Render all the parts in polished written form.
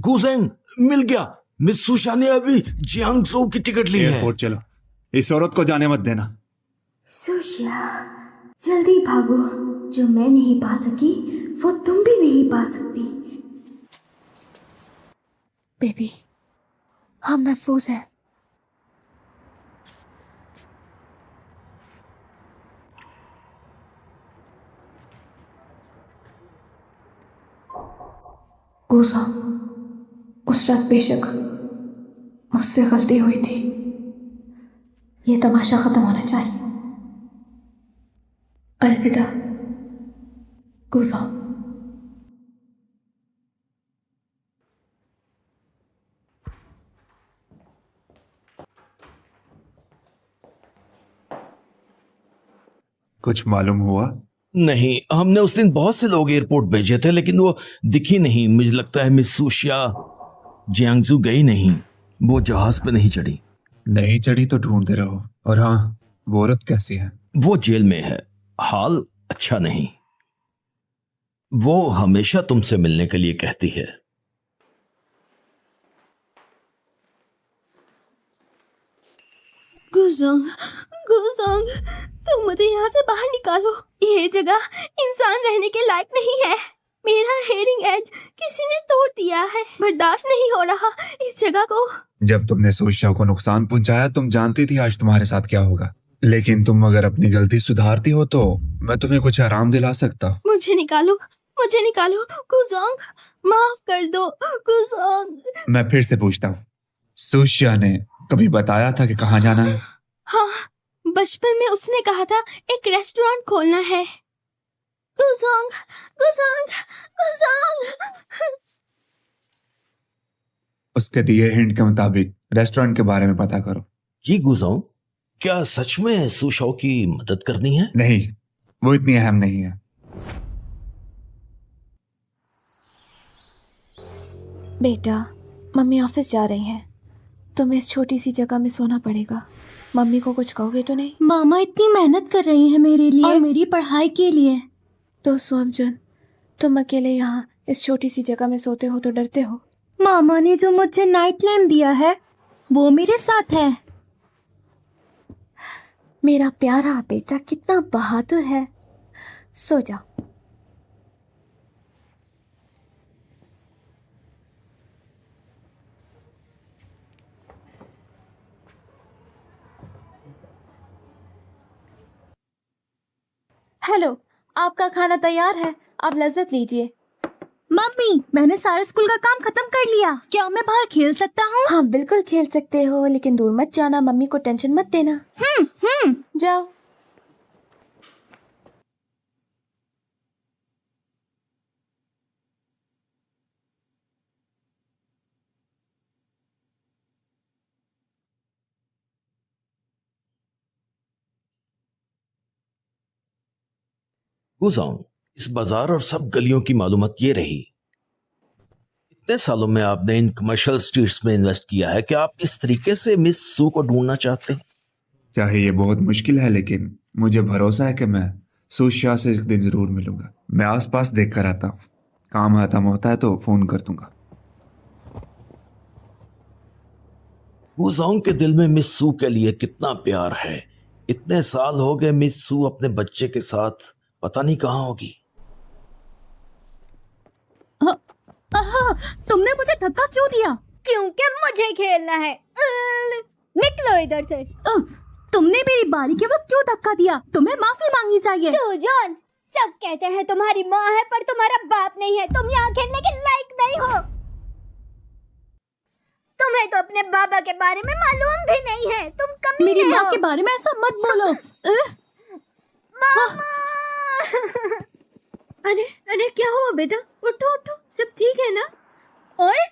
गुजेंग, मिल गया। मिस सुशा ने अभी जियांगजो की टिकट ली है। एयरपोर्ट चलो, इस औरत को जाने मत देना। सुशिया, जल्दी भागो। जो मैं नहीं पा सकी वो तुम भी नहीं पा सकती। बेबी, हम महफूज हैं। गुजा, उस रात बेशक मुझसे गलती हुई थी। ये तमाशा खत्म होना चाहिए। अलविदा गुजा। कुछ मालूम हुआ? नहीं, हमने उस दिन बहुत से लोग एयरपोर्ट भेजे थे लेकिन वो दिखी नहीं। मुझे लगता है मिस सुशिया जियांगजू गई नहीं। वो जहाज पे नहीं चढ़ी। नहीं चढ़ी तो ढूंढते रहो। और हाँ, वो औरत कैसी है? वो जेल में है, हाल अच्छा नहीं। वो हमेशा तुमसे मिलने के लिए कहती है। गुजोंग, गुजोंग, तुम मुझे यहाँ से बाहर निकालो। ये जगह इंसान रहने के लायक नहीं है। मेरा हेयरिंग एड किसी ने तोड़ दिया है। बर्दाश्त नहीं हो रहा इस जगह को। जब तुमने सुशिया को नुकसान पहुंचाया, तुम जानती थी आज तुम्हारे साथ क्या होगा। लेकिन तुम अगर अपनी गलती सुधारती हो तो मैं तुम्हें कुछ आराम दिला सकता हूँ। मुझे निकालो, मुझे निकालो। गुजोंग, माफ कर दो गुजोंग। मैं फिर से पूछता हूँ, सुशिया ने कभी बताया था कि कहाँ जाना है? हाँ, बचपन में उसने कहा था एक रेस्टोरेंट खोलना है। गुजोंग, गुजोंग, गुजोंग। उसके दिए हिंट के मुताबिक रेस्टोरेंट के बारे में पता करो। जी गुजोंग, क्या सच में सुशा की मदद करनी है? नहीं, वो इतनी अहम नहीं है। बेटा, मम्मी ऑफिस जा रही हैं। तुम्हें इस छोटी सी जगह में सोना पड़ेगा। मम्मी को कुछ कहोगे तो नहीं? मामा इतनी मेहनत कर रही है मेरे लिए और मेरी पढ़ाई के लिए। तो सोमजन, तुम अकेले यहाँ इस छोटी सी जगह में सोते हो तो डरते हो? मामा ने जो मुझे नाइट लैम्प दिया है वो मेरे साथ है। मेरा प्यारा बेटा कितना बहादुर है। सो जाओ। हेलो, आपका खाना तैयार है, आप लज्जत लीजिए। मम्मी, मैंने सारा स्कूल का काम खत्म कर लिया। क्या मैं बाहर खेल सकता हूँ? हाँ बिल्कुल खेल सकते हो, लेकिन दूर मत जाना। मम्मी को टेंशन मत देना। जाओ। गुजोंग, इस बाजार और सब गलियों की मालूमात ये रही। इतने सालों में आपने इन कमर्शियल स्ट्रीट्स में इन्वेस्ट किया है कि आप इस तरीके से मिस सू को ढूंढना चाहते हैं? चाहे ये बहुत मुश्किल है, लेकिन मुझे भरोसा है कि मैं सुशिया से एक दिन जरूर मिलूंगा। मैं आसपास देख कर आता हूँ। काम खत्म होता है तो फोन कर दूंगा। गुजोंग के दिल में मिस सू के लिए कितना प्यार है। इतने साल हो गए मिस सू अपने बच्चे के साथ पता नहीं कहाँ होगी। तुमने मुझे धक्का क्यों दिया? क्योंकि मुझे खेलना है। निकलो इधर से। तुमने मेरी बारी के वक्त क्यों धक्का दिया? तुम्हें माफी मांगनी चाहिए। सुजन, सब कहते हैं तुम्हारी माँ है पर तुम्हारा बाप नहीं है। तुम यहाँ खेलने के लायक नहीं हो। तुम्हें तो अपने बाबा के बारे में मालूम भी नहीं है। तुम कमीने हो। मेरी माँ के बारे में ऐसा मत बोलो। मामा। अरे अरे, क्या हुआ बेटा? उठो उठो, सब ठीक है ना? ओए,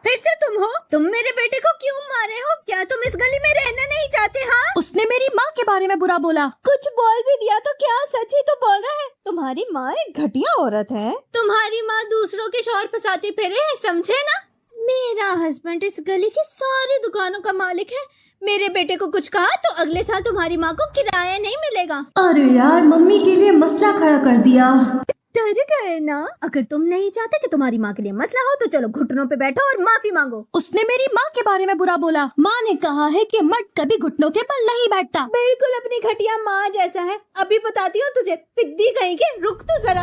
फिर से तुम हो? तुम मेरे बेटे को क्यों मारे हो? क्या तुम इस गली में रहना नहीं चाहते? हाँ, उसने मेरी माँ के बारे में बुरा बोला। कुछ बोल भी दिया तो क्या सच ही तो बोल रहा है? तुम्हारी माँ एक घटिया औरत है। तुम्हारी माँ दूसरों के शौहर फंसाती फिरे है, समझे ना? मेरा हस्बैंड इस गली की सारी दुकानों का मालिक है। मेरे बेटे को कुछ कहा तो अगले साल तुम्हारी माँ को किराया नहीं मिलेगा। अरे यार, मम्मी के लिए मसला खड़ा कर दिया। डर गए ना? अगर तुम नहीं चाहते कि तुम्हारी माँ के लिए मसला हो तो चलो घुटनों पे बैठो और माफी मांगो। उसने मेरी माँ के बारे में बुरा बोला। माँ ने कहा है कि मर्द कभी घुटनों के बल नहीं बैठता। बिल्कुल अपनी घटिया माँ जैसा है। अभी बताती हूँ तुझे, पिद्दी कहीं के। रुक तो जरा।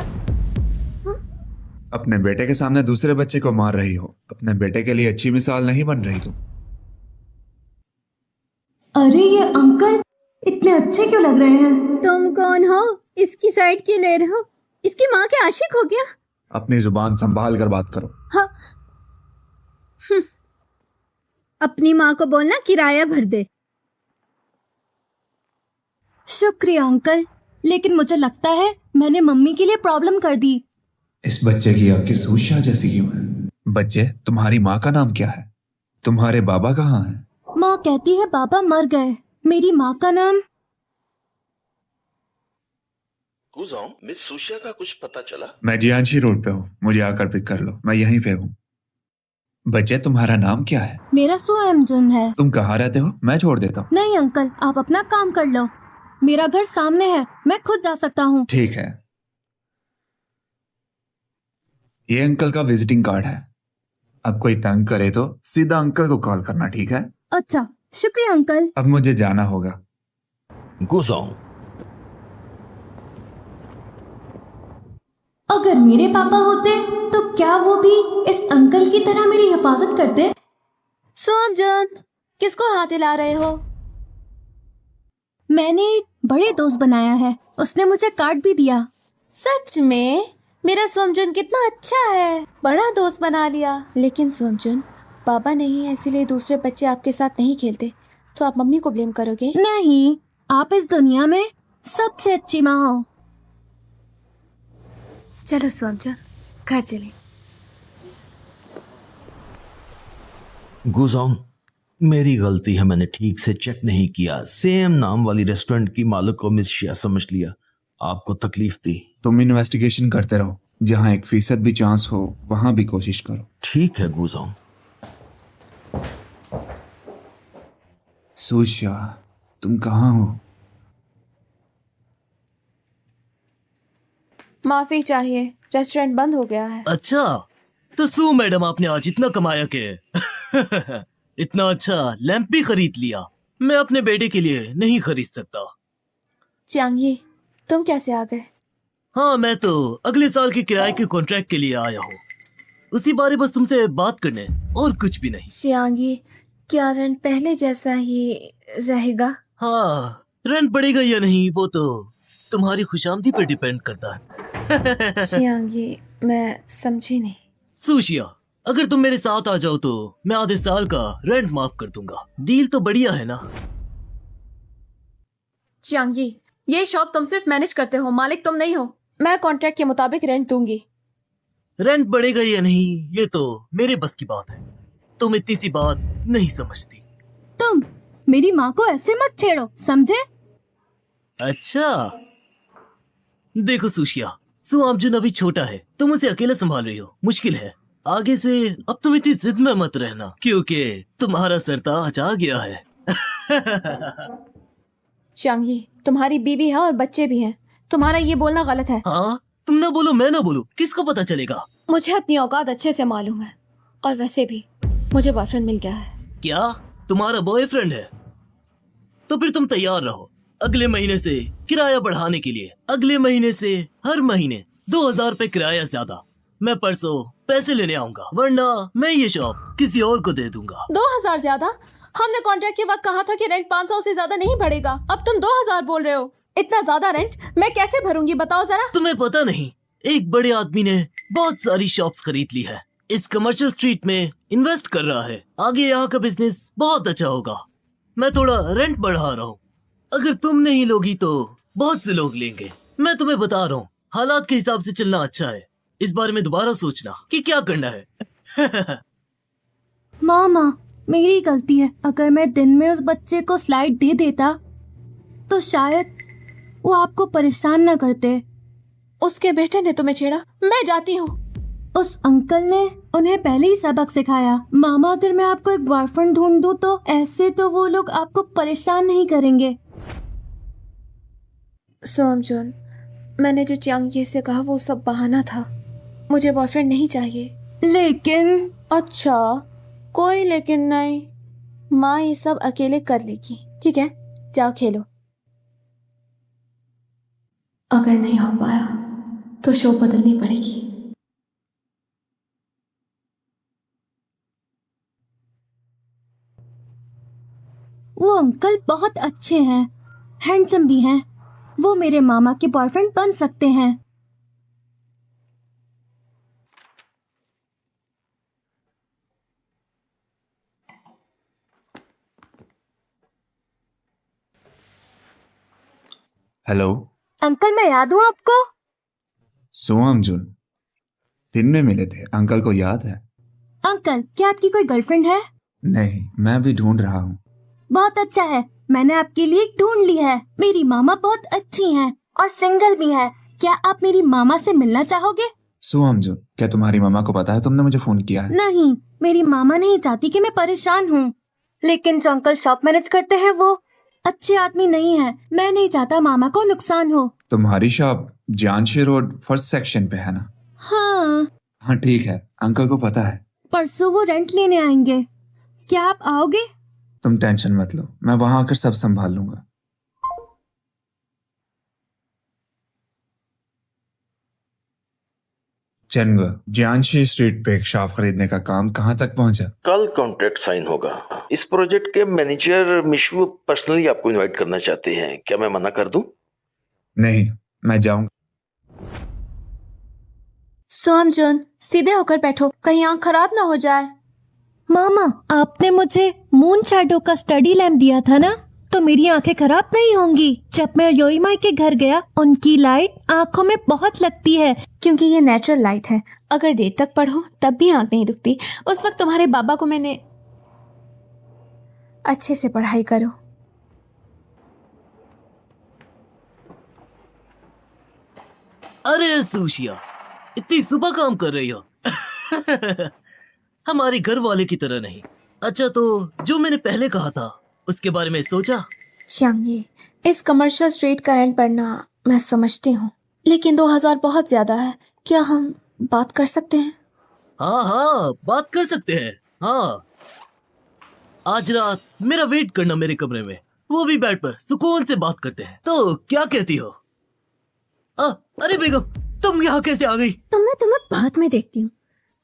अपने बेटे के सामने दूसरे बच्चे को मार रही हो। अपने बेटे के लिए अच्छी मिसाल नहीं बन रही तुम। अरे ये अंकल इतने अच्छे क्यों लग रहे हैं? तुम कौन हो? इसकी साइड क्यों ले रहे हो? इसकी माँ के आशिक हो गया? अपनी जुबान संभाल कर बात करो। हाँ। अपनी माँ को बोलना किराया भर दे। शुक्रिया अंकल, लेकिन मुझे लगता है मैंने मम्मी के लिए प्रॉब्लम कर दी। इस बच्चे की आंखें सूशा जैसी क्यों हैं? बच्चे, तुम्हारी माँ का नाम क्या है? तुम्हारे बाबा कहाँ हैं? माँ कहती है बाबा मर गए। मेरी माँ का नाम गुजाओ, मिस सुशिया का कुछ पता चला? मैं जियांशी रोड पे हूँ, मुझे आकर पिक कर लो, मैं यहीं पे हूँ। बच्चे, तुम्हारा नाम क्या है? मेरा सोएमजुन है। तुम कहाँ रहते हो? मैं छोड़ देता हूँ। नहीं अंकल, आप अपना काम कर लो। मेरा घर सामने है, मैं खुद जा सकता हूँ। ठीक है, ये अंकल का विजिटिंग कार्ड है। अब कोई तंग करे तो सीधा अंकल को कॉल करना, ठीक है? अच्छा, शुक्रिया अंकल। अब मुझे जाना होगा। गुजाओ, अगर मेरे पापा होते तो क्या वो भी इस अंकल की तरह मेरी हिफाजत करते? सोमजन, किसको हाथ हिला रहे हो? मैंने एक बड़े दोस्त बनाया है, उसने मुझे कार्ड भी दिया। सच में? मेरा सोमजुन कितना अच्छा है, बड़ा दोस्त बना लिया। लेकिन सोमजुन, पापा नहीं है इसीलिए दूसरे बच्चे आपके साथ नहीं खेलते, तो आप मम्मी को ब्लेम करोगे? नहीं, आप इस दुनिया में सबसे अच्छी माँ हो। चलो सोमजुन, घर चले। गुजाओ, मेरी गलती है, मैंने ठीक से चेक नहीं किया। सेम नाम वाली रेस्टोरेंट की मालिक को मिस शिया समझ लिया, आपको तकलीफ दी। तुम इन्वेस्टिगेशन करते रहो, जहाँ 1% भी चांस हो वहां भी कोशिश करो। ठीक है गुजाओ। सूशा, तुम कहाँ हो? माफी चाहिए, रेस्टोरेंट बंद हो गया है। अच्छा, तो सू मैडम, आपने आज इतना कमाया के इतना अच्छा लैंप भी खरीद लिया। मैं अपने बेटे के लिए नहीं खरीद सकता। चांगी, तुम कैसे आ गए? हाँ, मैं तो अगले साल के किराए के कॉन्ट्रैक्ट के लिए आया हूँ। उसी बारे बस तुमसे बात करने, और कुछ भी नहीं। चांगी, क्या रेंट पहले जैसा ही रहेगा? हाँ, रेंट बढ़ेगा या नहीं वो तो तुम्हारी खुशामदी पर डिपेंड करता है। चांगी, मैं समझी नहीं। सुशिया, अगर तुम मेरे साथ आ जाओ तो मैं आधे साल का रेंट माफ कर दूंगा। डील तो बढ़िया है ना? चांगी, ये शॉप तुम सिर्फ मैनेज करते हो, मालिक तुम नहीं हो। मैं कॉन्ट्रैक्ट के मुताबिक रेंट दूंगी। रेंट बढ़ेगा या नहीं ये तो मेरे बस की बात है, तुम इतनी सी बात नहीं समझती। तुम मेरी माँ को ऐसे मत छेड़ो, समझे? अच्छा, देखो सुशिया, सुआमजुन अभी छोटा है, तुम उसे अकेला संभाल रही हो, मुश्किल है। आगे से अब तुम इतनी जिद में मत रहना, क्योंकि तुम्हारा सरताज आ गया है। चांगी, तुम्हारी बीवी है और बच्चे भी हैं, तुम्हारा ये बोलना गलत है। हाँ, तुम ना बोलो मैं ना बोलूं, किसको पता चलेगा? मुझे अपनी औकात अच्छे से मालूम है, और वैसे भी मुझे बॉयफ्रेंड मिल गया है। क्या तुम्हारा बॉयफ्रेंड है? तो फिर तुम तैयार रहो, अगले महीने से किराया बढ़ाने के लिए। अगले महीने से हर महीने 2000 रुपए किराया ज्यादा। मैं परसों पैसे लेने आऊंगा, वरना मैं ये शॉप किसी और को दे दूंगा। 2000 ज्यादा? हमने कॉन्ट्रैक्ट के वक्त कहा था कि रेंट 500 से ज्यादा नहीं बढ़ेगा, अब तुम 2000 बोल रहे हो। इतना ज्यादा रेंट मैं कैसे भरूंगी, बताओ जरा। तुम्हें पता नहीं, एक बड़े आदमी ने बहुत सारी शॉप्स खरीद ली है, इस कमर्शियल स्ट्रीट में इन्वेस्ट कर रहा है। आगे यहाँ का बिजनेस बहुत अच्छा होगा। मैं थोड़ा रेंट बढ़ा रहा हूँ, अगर तुम नहीं लोगी तो बहुत से लोग लेंगे। मैं तुम्हें बता रहा हूँ, हालात के हिसाब से चलना अच्छा है। इस बारे में दोबारा सोचना कि क्या करना है। मामा, मेरी गलती है। अगर मैं दिन में उस बच्चे को स्लाइड दे देता तो शायद वो आपको परेशान न करते। उसके बेटे ने तुम्हें छेड़ा, मैं जाती हूँ। उस अंकल ने उन्हें पहले ही सबक सिखाया। मामा, अगर मैं आपको एक बॉयफ्रेंड ढूंढ दूं तो ऐसे तो वो लोग आपको परेशान नहीं करेंगे। सोमजुन, मैंने जो चियांग से कहा वो सब बहाना था। मुझे बॉयफ्रेंड नहीं चाहिए। लेकिन अच्छा, कोई लेकिन नहीं। माँ ये सब अकेले कर लेगी। ठीक है, जाओ खेलो। अगर नहीं हो पाया तो शो बदलनी पड़ेगी। वो अंकल बहुत अच्छे हैं, हैंडसम भी हैं। वो मेरे मामा के बॉयफ्रेंड बन सकते हैं। हेलो। अंकल मैं याद हूँ आपको? सोमजुन, दिन में मिले थे, अंकल को याद है? अंकल क्या आपकी कोई गर्लफ्रेंड है? नहीं, मैं भी ढूंढ रहा हूँ। बहुत अच्छा है, मैंने आपके लिए एक ढूंढ ली है। मेरी मामा बहुत अच्छी हैं और सिंगल भी है। क्या आप मेरी मामा से मिलना चाहोगे? सोमजुन, क्या तुम्हारी मामा को पता है तुमने मुझे फोन किया है? नहीं, मेरी मामा नहीं चाहती कि मैं परेशान हूँ। लेकिन जो अंकल शॉप मैनेज करते हैं वो अच्छे आदमी नहीं है। मैं नहीं चाहता मामा को नुकसान हो। तुम्हारी शॉप जानशी रोड फर्स्ट सेक्शन पे है ना? हाँ। हाँ ठीक है, अंकल को पता है। परसों वो रेंट लेने आएंगे, क्या आप आओगे? तुम टेंशन मत लो, मैं वहां आकर सब संभाल लूंगा। चंग, जानशी स्ट्रीट पे एक शॉप खरीदने का काम कहाँ तक पहुंचा? कल कॉन्ट्रैक्ट साइन होगा। इस प्रोजेक्ट के मैनेजर मिशु पर्सनली आपको इनवाइट करना चाहते हैं, क्या मैं मना कर दूं? नहीं, मैं जाऊंगा। सोमजुन, सीधे होकर बैठो, कहीं आंख खराब ना हो जाए। मामा, आपने मुझे मून शैडो का स्टडी लैम्प दिया था ना, तो मेरी आंखें खराब नहीं होंगी। जब मैं योईमाई के घर गया, उनकी लाइट आंखों में बहुत लगती है। क्योंकि ये नेचुरल लाइट है। अगर देर तक पढ़ो तब भी आंख नहीं दुखती। उस वक्त तुम्हारे बाबा को मैंने अच्छे से पढ़ाई करो। अरे सुशिया, इतनी सुबह काम कर रही हो? हमारे घर वाले की तरह नहीं। अच्छा, तो जो मैंने पहले कहा था उसके बारे में सोचा? चियांग, इस कमर्शियल स्ट्रीट का रेंट पड़ना मैं समझती हूँ, लेकिन 2000 बहुत ज्यादा है। क्या हम बात कर सकते हैं? हाँ हाँ, बात कर सकते हैं। हाँ, आज रात मेरा वेट करना मेरे कमरे में, वो भी बेड पर, सुकून से बात करते हैं। तो क्या कहती हो? अरे बेगम, तुम यहाँ कैसे आ गई? मैं तुम्हें बाद में देखती हूँ।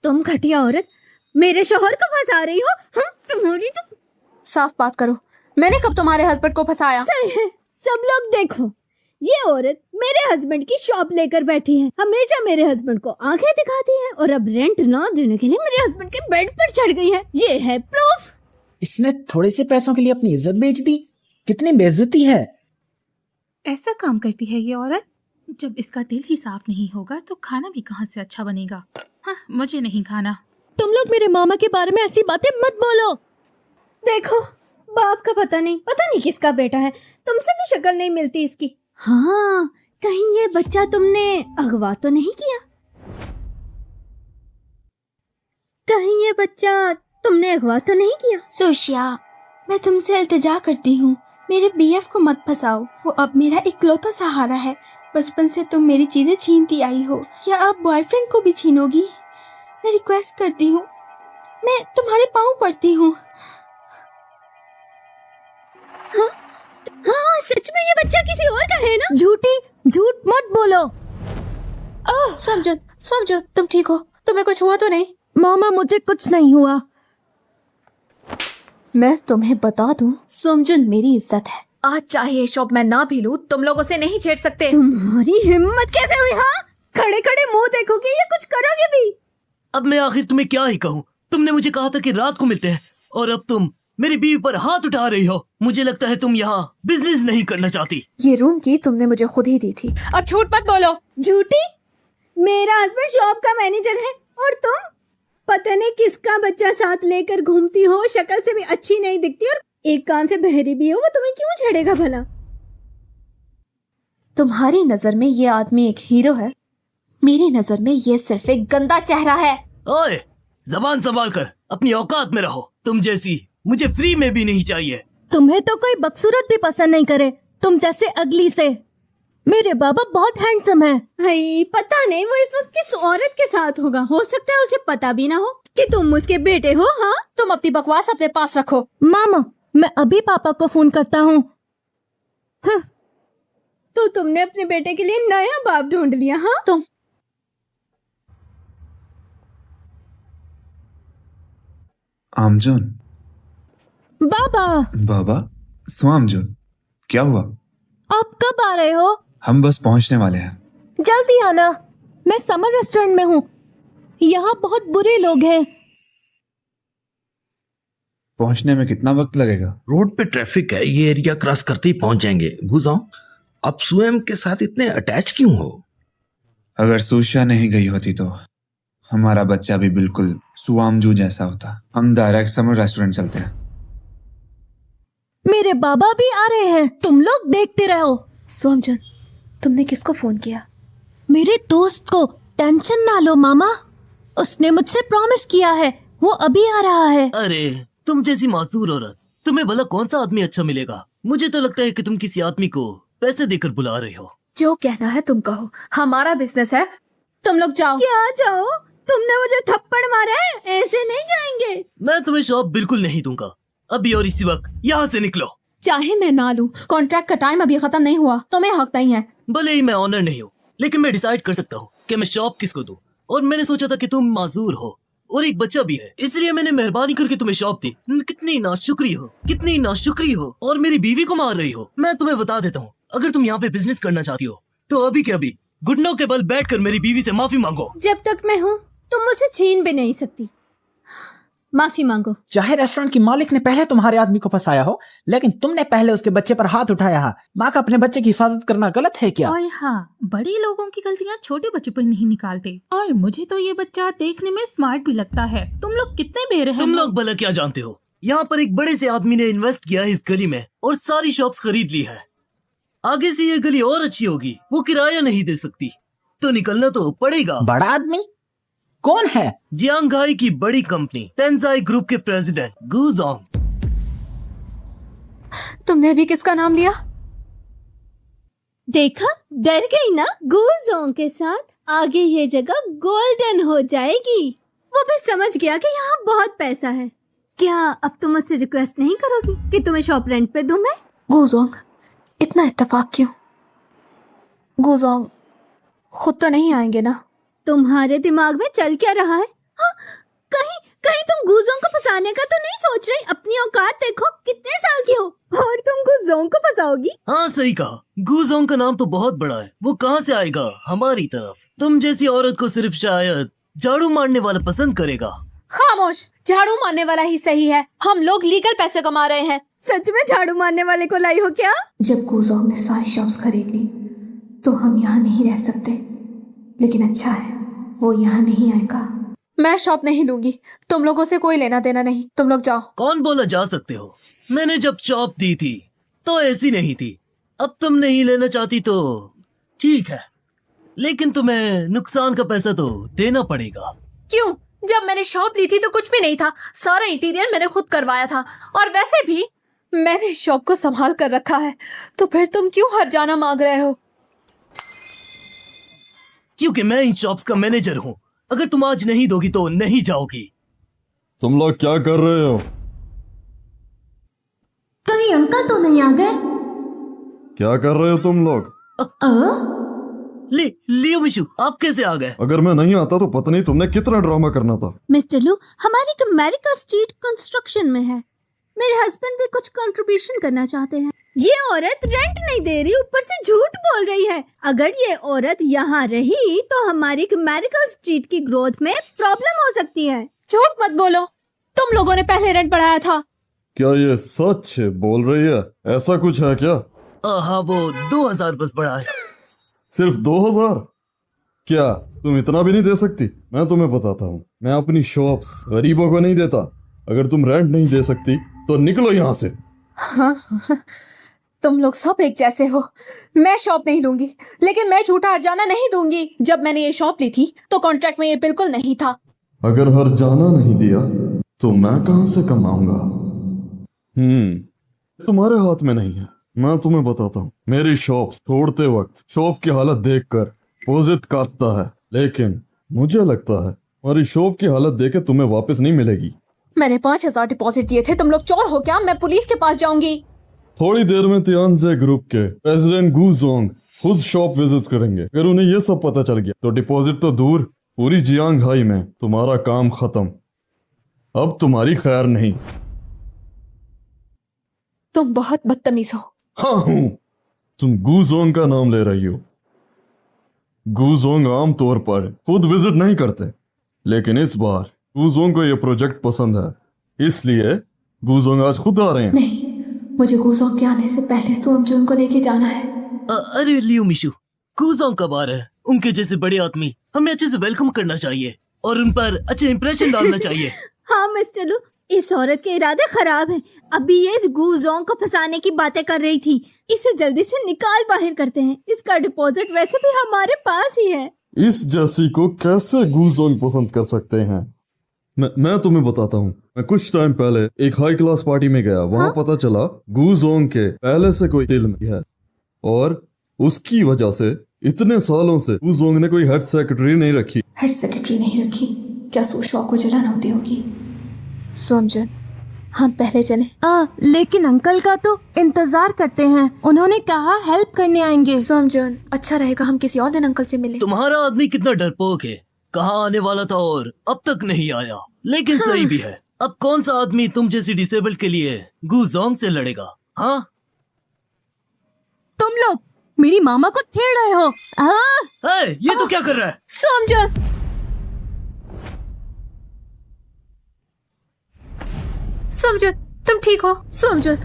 तुम घटिया औरत, मेरे शोहर को फंसा रही हो। तुम्हारी तो साफ बात करो, मैंने कब तुम्हारे हस्बैंड को फंसाया? सही है, सब लोग देखो, ये औरत मेरे हस्बैंड की शॉप लेकर बैठी है, हमेशा मेरे हस्बैंड को आंखें दिखाती है, और अब रेंट ना देने के लिए मेरे हस्बैंड के बेड पर चढ़ गई है। ये है प्रूफ। इसने थोड़े से पैसों के लिए अपनी इज्जत बेच दी। कितनी बेइज्जती है। ऐसा काम करती है ये औरत। जब इसका दिल ही साफ नहीं होगा तो खाना भी कहाँ से अच्छा बनेगा। हाँ, मुझे नहीं खाना। तुम लोग मेरे मामा के बारे में ऐसी बातें मत बोलो। देखो, बाप का पता नहीं किसका बेटा है, तुमसे भी शक्ल नहीं मिलती इसकी। हाँ, कहीं ये बच्चा तुमने अगवा तो नहीं किया? कहीं ये बच्चा तुमने अगवा तो नहीं किया? सोशिया, मैं तुमसे इल्तिजा करती हूँ, मेरे बीएफ को मत फंसाओ। वो अब मेरा इकलौता सहारा है। बचपन से तुम मेरी चीजें छीनती आई हो, क्या अब बॉयफ्रेंड को भी छीनोगी? मैं रिक्वेस्ट करती हूँ, मैं तुम्हारे पाँव पड़ती हूँ। हाँ, सच में ये बच्चा किसी और का है ना? झूठ मत बोलो। समझो, तुम ठीक हो? तुम्हें कुछ हुआ तो नहीं? मामा, मुझे कुछ नहीं हुआ। मैं तुम्हें बता दूं, सोमजुन मेरी इज्जत है। आज चाहे ये शॉप मैं ना भी लूं, तुम लोग उसे नहीं छेड़ सकते। तुम्हारी हिम्मत कैसे हुई? हाँ, खड़े खड़े मुंह देखोगे या कुछ करोगे भी? अब मैं आखिर तुम्हें क्या ही कहूँ? तुमने मुझे कहा था कि रात को मिलते हैं, और अब तुम मेरी बीवी पर हाथ उठा रही हो। मुझे लगता है तुम यहाँ बिजनेस नहीं करना चाहती। ये रूम की तुमने मुझे खुद ही दी थी। अब झूठ मत बोलो। झूठी? मेरा हस्बैंड शॉप का मैनेजर है, और तुम पता नहीं किसका बच्चा साथ लेकर घूमती हो। शक्ल से भी अच्छी नहीं दिखती, और एक कान से बहरी भी हो। वो तुम्हें क्यों छेड़ेगा भला? तुम्हारी नजर में ये आदमी एक हीरो है, मेरी नजर में ये सिर्फ एक गंदा चेहरा है। ओए, जबान संभाल कर अपनी औकात में रहो। तुम जैसी मुझे फ्री में भी नहीं चाहिए। तुम्हें तो कोई बदसूरत भी पसंद नहीं करे, तुम जैसे अगली से। मेरे बाबा बहुत हैंडसम है। हाय, पता नहीं वो इस वक्त किस औरत के साथ होगा। हो सकता है उसे पता भी ना हो कि तुम उसके बेटे हो। हाँ, तुम अपनी बकवास अपने पास रखो। मामा, मैं अभी पापा को फोन करता हूँ। तो तुमने अपने बेटे के लिए नया बाप ढूंढ लिया। हाँ, तुम आमजोन। बाबा, बाबा, सो आमजोन, क्या हुआ? आप कब आ रहे हो? हम बस पहुंचने वाले हैं। जल्दी आना। मैं समर रेस्टोरेंट में हूँ। यहाँ बहुत बुरे लोग हैं। पहुंचने में कितना वक्त लगेगा? रोड पे ट्रैफिक है, ये एरिया क्रॉस करते ही पहुंच जाएंगे। गुजाओ, आप सुएम के साथ इतने अटैच क्यों हो? अगर सुशा नहीं गई होती तो हमारा बच्चा भी बिल्कुल सुआमजू जैसा होता। हम डायरेक्ट समर रेस्टोरेंट चलते हैं। मेरे बाबा भी आ रहे हैं, तुम लोग देखते रहो। सोमजन, तुमने किसको फोन किया? मेरे दोस्त को। टेंशन ना लो मामा, उसने मुझसे प्रॉमिस किया है, वो अभी आ रहा है। अरे तुम जैसी मासूर औरत, तुम्हें भला कौन सा आदमी अच्छा मिलेगा? मुझे तो लगता है कि तुम किसी आदमी को पैसे देकर बुला रहे हो। जो कहना है तुम कहो, हमारा बिजनेस है, तुम लोग जाओ। क्या जाओ? तुमने मुझे थप्पड़ मारा है, ऐसे नहीं जाएंगे। मैं तुम्हें शॉप बिल्कुल नहीं दूंगा, अभी और इसी वक्त यहाँ से निकलो। चाहे मैं ना लूं, कॉन्ट्रैक्ट का टाइम अभी खत्म नहीं हुआ, तुम्हें हक नहीं है। भले ही मैं ऑनर नहीं हूँ, लेकिन मैं डिसाइड कर सकता हूँ कि मैं शॉप किसको दूं। और मैंने सोचा था कि तुम माजूर हो और एक बच्चा भी है, इसलिए मैंने मेहरबानी करके तुम्हें शॉप दी। कितनी नाशुक्री हो, कितनी नाशुक्री हो, और मेरी बीवी को मार रही हो। मैं तुम्हें बता देता हूँ, अगर तुम यहाँ पे बिजनेस करना चाहती हो तो अभी के अभी घुटनों के बल बैठकर मेरी बीवी से माफी मांगो। जब तक मैं हूँ तुम मुझसे छीन भी नहीं सकती। माफी मांगो। चाहे रेस्टोरेंट की मालिक ने पहले तुम्हारे आदमी को फंसाया हो, लेकिन तुमने पहले उसके बच्चे पर हाथ उठाया है। माँ का अपने बच्चे की हिफाजत करना गलत है क्या? और हाँ, बड़े लोगों की गलतियाँ छोटे बच्चे पर नहीं निकालते। और मुझे तो ये बच्चा देखने में स्मार्ट भी लगता है। तुम लोग कितने बेरहम तुम हो। लोग भला क्या जानते हो? यहाँ पर एक बड़े से आदमी ने इन्वेस्ट किया है इस गली में और सारी शॉप्स खरीद ली है। आगे से ये गली और अच्छी होगी, वो किराया नहीं दे सकती, तो निकलना तो पड़ेगा। बड़ा आदमी कौन है? जियांगाई की बड़ी कंपनी तेंजाई ग्रुप के प्रेसिडेंट गुजोंग। तुमने अभी किसका नाम लिया? देखा, डर गई ना? गुजोंग के साथ आगे ये जगह गोल्डन हो जाएगी। वो भी समझ गया कि यहाँ बहुत पैसा है। क्या अब तुम मुझसे रिक्वेस्ट नहीं करोगी कि तुम्हें शॉप रेंट पे दूं मैं? गुजोंग, इतना इत्तेफाक क्यों? गुजोंग खुद तो नहीं आएंगे ना? तुम्हारे दिमाग में चल क्या रहा है? हाँ, कहीं कहीं तुम गुजोंग को फंसाने का तो नहीं सोच रही? अपनी औकात देखो, कितने साल की हो और तुम गुजोंग को फंसाओगी? हाँ सही कहा, गुजोंग का नाम तो बहुत बड़ा है, वो कहाँ से आएगा हमारी तरफ? तुम जैसी औरत को सिर्फ शायद झाड़ू मारने वाला पसंद करेगा। खामोश, झाड़ू मारने वाला ही सही है। हम लोग लीगल पैसे कमा रहे हैं। सच में झाड़ू मारने वाले को लाई हो क्या? जब गुजोंग ने सारी शॉप्स खरीद ली तो हम यहाँ नहीं रह सकते, लेकिन अच्छा है वो यहाँ नहीं आएगा। मैं शॉप नहीं लूंगी, तुम लोगों से कोई लेना देना नहीं, तुम लोग जाओ। कौन बोला जा सकते हो? मैंने जब शॉप दी थी तो ऐसी नहीं थी, अब तुम नहीं लेना चाहती तो ठीक है, लेकिन तुम्हें नुकसान का पैसा तो देना पड़ेगा। क्यों? जब मैंने शॉप ली थी तो कुछ भी नहीं था, सारा इंटीरियर मैंने खुद करवाया था, और वैसे भी मैंने शॉप को संभाल कर रखा है, तो फिर तुम क्यों हर जाना मांग रहे हो? क्योंकि मैं इन शॉप्स का मैनेजर हूँ। अगर तुम आज नहीं दोगी तो नहीं जाओगी। तुम लोग क्या कर रहे हो? कहीं अंकल तो नहीं आ गए? क्या कर रहे हो तुम लोग? लियो मिशु, आप कैसे आ गए? अगर मैं नहीं आता तो पता नहीं तुमने कितना ड्रामा करना था। मिस्टर लू, हमारी एक मेडिकल स्ट्रीट कंस्ट्रक्शन में है। मेरे हस्बैंड भी कुछ कंट्रीब्यूशन करना चाहते हैं। ये औरत रेंट नहीं दे रही, ऊपर से झूठ बोल रही है। अगर ये औरत यहाँ रही तो हमारी एक मेडिकल स्ट्रीट की ग्रोथ में प्रॉब्लम हो सकती है। झूठ मत बोलो, तुम लोगों ने पहले रेंट बढ़ाया था। क्या ये सच बोल रही है? ऐसा कुछ है क्या? हाँ, वो 2000 बस बढ़ा है। सिर्फ 2000? क्या तुम इतना भी नहीं दे सकती? मैं तुम्हें बताता हूँ, मैं अपनी शॉप्स गरीबों को नहीं देता। अगर तुम रेंट नहीं दे सकती तो निकलो यहाँ से। हाँ, तुम लोग सब एक जैसे हो। मैं शॉप नहीं लूंगी, लेकिन मैं झूठा हर्जाना नहीं दूंगी। जब मैंने ये शॉप ली थी तो कॉन्ट्रैक्ट में ये बिल्कुल नहीं था। अगर हर्जाना नहीं दिया तो मैं कहां से कमाऊंगा? तुम्हारे हाथ में नहीं है। मैं तुम्हें बताता हूँ, मेरी शॉप छोड़ते वक्त शॉप की हालत देखकर डिपॉजिट काटता है, लेकिन मुझे लगता है हमारी शॉप की हालत देखे तुम्हें वापस नहीं मिलेगी। मैंने 5,000 डिपॉजिट दिए थे, तुम लोग चोर हो क्या? मैं पुलिस के पास जाऊंगी। थोड़ी देर में तियानजे ग्रुप के प्रेसिडेंट गू जोंग खुद शॉप विजिट करेंगे। अगर उन्हें ये सब पता चल गया तो डिपॉजिट तो दूर, पूरी जियांगहाई में तुम्हारा काम खत्म। अब तुम्हारी खैर नहीं। तुम बहुत बदतमीज हो। हाँ हूं। तुम गू जोंग का नाम ले रही हो। गू जोंग आमतौर पर खुद विजिट नहीं करते, लेकिन इस बार गू जोंग को यह प्रोजेक्ट पसंद है, इसलिए गू जोंग आज खुद आ रहे हैं। नहीं, मुझे गुजोंग के आने से पहले सोमजुन को लेके जाना है। अरे लियो मिशु, गुजोंग कब आ रहा है? उनके जैसे बड़े आदमी हमें अच्छे से वेलकम करना चाहिए और उन पर अच्छे इंप्रेशन डालना चाहिए। हाँ मिस्टर लू, इस औरत के इरादे खराब हैं। अभी ये इस गुजोंग को फंसाने की बातें कर रही थी। इसे जल्दी से निकाल बाहर करते हैं। इसका डिपॉजिट वैसे भी हमारे पास ही है। इस जैसी को कैसे गू जोंग पसंद कर सकते हैं? मैं तुम्हें बताता हूँ। मैं कुछ टाइम पहले एक हाई क्लास पार्टी में गया। वहाँ पता चला गू जोंग के पहले से कोई दिल में है और उसकी वजह से इतने सालों से गू जोंग ने कोई हेड सेक्रेटरी नहीं रखी। हेड सेक्रेटरी नहीं रखी? क्या सुशा को जलन होती होगी? सोमजुन, हम पहले चले। लेकिन अंकल का तो इंतजार करते हैं। उन्होंने कहा हेल्प करने आएंगे। सोमजुन, अच्छा रहेगा हम किसी और दिन अंकल से मिले। तुम्हारा आदमी कितना डरपोक है। कहाँ आने वाला था और अब तक नहीं आया। लेकिन सही भी है। अब कौन सा आदमी तुम जैसी डिसेबल्ड के लिए गुजोंग से लड़ेगा? हाँ, तुम लोग मेरी मामा को छेड़ रहे हो। ये तो क्या कर रहा है? सोमजुन, सोमजुन, तुम ठीक हो? सोमजुन,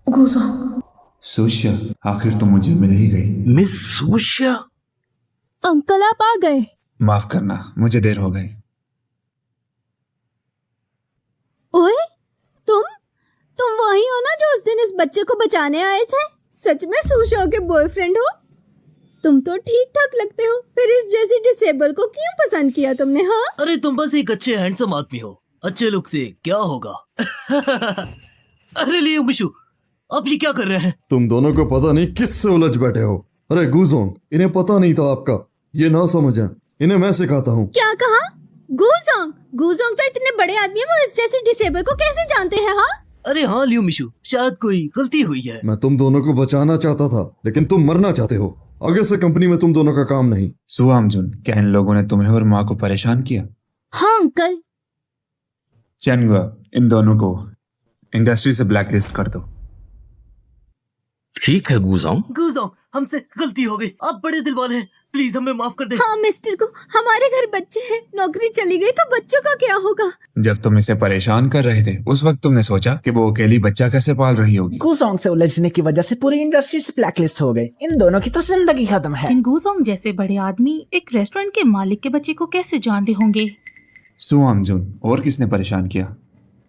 गुजोंग। सुशिया, आखिर तो मुझे मिल ही गई। मिस सुशिया, अंकल आप आ गए। माफ करना, मुझे देर हो गई। ओए, तुम वही हो ना जो उस दिन इस बच्चे को बचाने आए थे? सच में सुशा के बॉयफ्रेंड हो? तुम तो ठीक ठाक लगते हो, फिर इस जैसी डिसेबल को क्यों पसंद किया तुमने? हाँ, अरे तुम बस एक अच्छे हैंडसम आदमी हो। अच्छे लुक से क्या होगा? अरे लियो मिशु, आप ये क्या कर रहे हैं? तुम दोनों को पता नहीं किससे उलझ बैठे हो। अरे गुजोंग, इन्हें पता नहीं था आपका। ये ना समझें, इन्हें मैं सिखाता हूँ। क्या कहा? गुजोंग तो इतने बड़े आदमी है, वो इस जैसे डिसेबल को कैसे जानते हैं? हाँ, अरे हाँ लियो मिशु, शायद कोई गलती हुई है। मैं तुम दोनों को बचाना चाहता था, लेकिन तुम मरना चाहते हो। आगे से कंपनी में तुम दोनों का काम नहीं। सुआमजुन, क्या इन लोगों ने तुम्हें और माँ को परेशान किया? हाँ अंकल। चैनगुआ, इन दोनों को इंडस्ट्री से ब्लैकलिस्ट कर दो। ठीक है गुजोंग। गुजोंग, हमसे गलती हो गई। आप बड़े दिल वाले हैं, प्लीज हमें माफ कर दे। हाँ मिस्टर को, हमारे घर बच्चे हैं। नौकरी चली गई तो बच्चों का क्या होगा? जब तुम इसे परेशान कर रहे थे, उस वक्त तुमने सोचा कि वो अकेली बच्चा कैसे पाल रही होगी। गुजोंग से उलझने की वजह से पूरी इंडस्ट्री से ब्लैकलिस्ट हो गई। इन दोनों की तो जिंदगी खत्म है। लेकिन गुजोंग जैसे बड़े आदमी एक रेस्टोरेंट के मालिक के बच्चे को कैसे जानते होंगे? सुआमजुन, और किसने परेशान किया?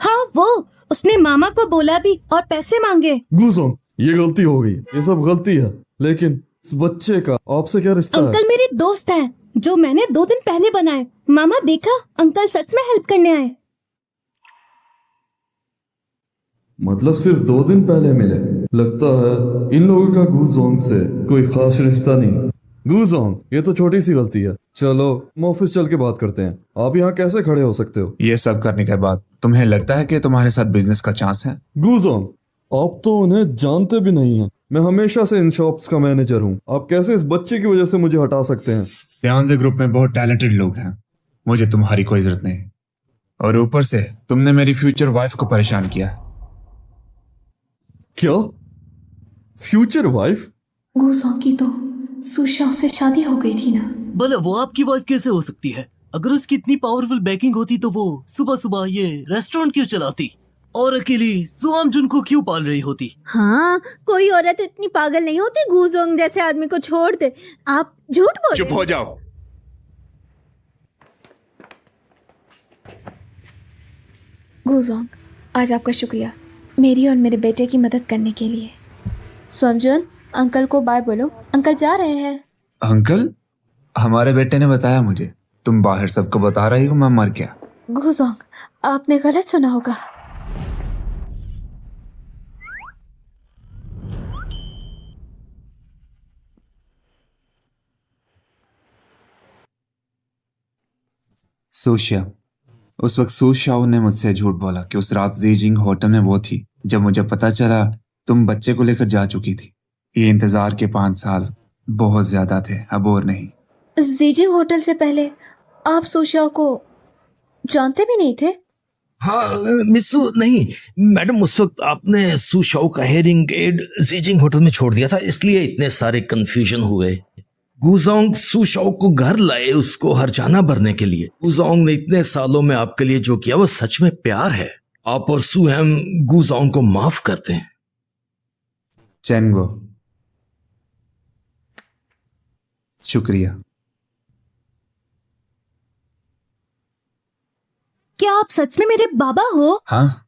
हाँ वो, उसने मामा को बोला भी और पैसे मांगे। गुजोंग, ये गलती हो गई। ये सब गलती है, लेकिन इस बच्चे का आपसे क्या रिश्ता है? अंकल मेरे दोस्त हैं, जो मैंने 2 दिन पहले बनाए। मामा देखा, अंकल सच में हेल्प करने आए। मतलब सिर्फ 2 दिन पहले मिले? लगता है इन लोगों का गुजोंग से कोई खास रिश्ता नहीं। गुजोंग, ये तो छोटी सी गलती है। चलो हम ऑफिस चल के बात करते हैं। आप यहाँ कैसे खड़े हो सकते हो? ये सब करने के बाद तुम्हें लगता है कि तुम्हारे साथ बिजनेस का चांस है? गुजोंग, आप तो उन्हें जानते भी नहीं हैं। मैं हमेशा से इन शॉप्स का मैनेजर हूँ। आप कैसे इस बच्चे की वजह से मुझे हटा सकते हैं? तियानजे ग्रुप में बहुत टैलेंटेड लोग हैं। मुझे तुम्हारी कोई जरूरत नहीं। और ऊपर से तुमने मेरी फ्यूचर वाइफ को परेशान किया। क्या? Future wife? गुजोंग की तो सुशा से शादी हो गई थी ना। भला वो आपकी वाइफ कैसे हो सकती है? अगर उसकी इतनी पावरफुल बैकिंग होती तो वो सुबह सुबह ये रेस्टोरेंट क्यों चलाती और अकेली सुआमजुन को क्यों पाल रही होती? हाँ, कोई औरत इतनी पागल नहीं होती गुजोंग जैसे आदमी को छोड़ दे। आप झूठ बोल। चुप हो जाओ। गुजोंग, आज आपका शुक्रिया मेरी और मेरे बेटे की मदद करने के लिए। सोमजुन, अंकल को बाय बोलो, अंकल जा रहे हैं। अंकल? हमारे बेटे ने बताया मुझे। तुम बाहर सबको बता रही हो मैं मर गया। गुजोंग, आपने गलत सुना होगा। सोशिया, उस वक्त सू शाओ ने मुझसे झूठ बोला कि उस रात जीजिंग होटल में वो थी जब मुझे पता चला तुम बच्चे को लेकर जा चुकी थी। ये इंतजार के 5 साल बहुत ज्यादा थे, अब और नहीं। जीजिंग होटल से पहले आप सुशाओ को जानते भी नहीं थे? हाँ मिसू, नहीं मैडम, उस वक्त आपने सू शाओ का हेयरिंग एड जीजिंग होटल में छोड़ दिया था, इसलिए इतने सारे कंफ्यूजन हुए। गुजोंग सू शाओ को घर लाए उसको हरजाना भरने के लिए। गुजोंग ने इतने सालों में आपके लिए जो किया वो सच में प्यार है। आप और सू हम गुजोंग को माफ करते हैं। चेंगो, शुक्रिया। क्या आप सच में मेरे बाबा हो? हाँ,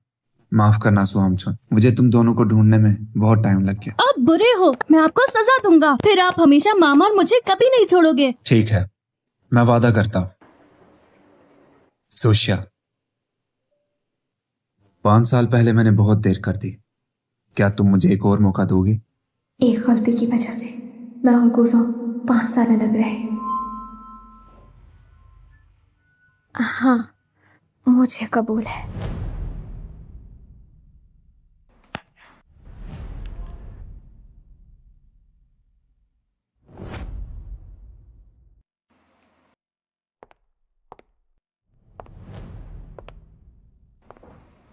माफ करना सुआमचुन, मुझे तुम दोनों को ढूंढने में बहुत टाइम लग गया। आप बुरे हो, मैं आपको सजा दूंगा, फिर आप हमेशा मामा और मुझे कभी नहीं छोड़ोगे। ठीक है, मैं वादा करता हूं। सोशिया, 5 साल पहले मैंने बहुत देर कर दी, क्या तुम मुझे एक और मौका दोगी? एक गलती की वजह से मैं और गुजों 5 साल अलग रहे। हाँ, मुझे कबूल है।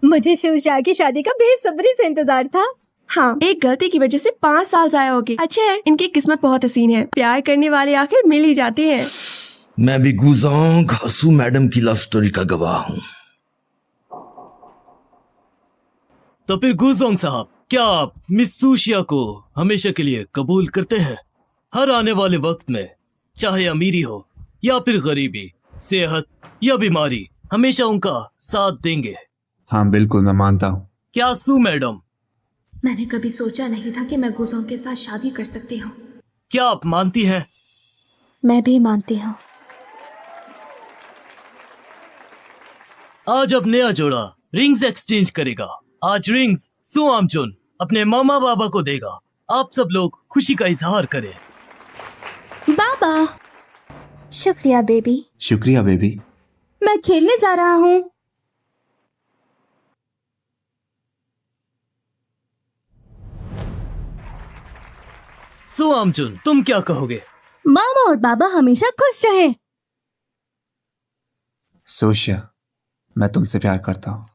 मुझे शिवशाह की शादी का बेसब्री से इंतजार था। हाँ, एक गलती की वजह से 5 साल जाया हो गए। अच्छा है, इनकी किस्मत बहुत हसीन है, प्यार करने वाले आखिर मिल ही जाते हैं। मैं भी गुजोंग हसू मैडम की लव स्टोरी का गवाह हूँ। तो फिर गुजोंग साहब, क्या आप मिस सुशिया को हमेशा के लिए कबूल करते हैं? हर आने वाले वक्त में, चाहे अमीरी हो या फिर गरीबी, सेहत या बीमारी, हमेशा उनका साथ देंगे। हाँ बिल्कुल, मैं मानता हूँ। क्या सू मैडम? मैंने कभी सोचा नहीं था कि मैं गुजों के साथ शादी कर सकती हूँ। क्या आप मानती हैं? मैं भी मानती हूँ। आज अब नया जोड़ा रिंग्स एक्सचेंज करेगा। आज रिंग्स सुआमचुन अपने मामा बाबा को देगा। आप सब लोग खुशी का इजहार करें। बाबा। शुक्रिया बेबी। शुक्रिया बेबी। मैं खेलने जा रहा हूँ। सुआमचुन, तुम क्या कहोगे? मामा और बाबा हमेशा खुश रहे। सोशिया, मैं तुमसे प्यार करता हूँ।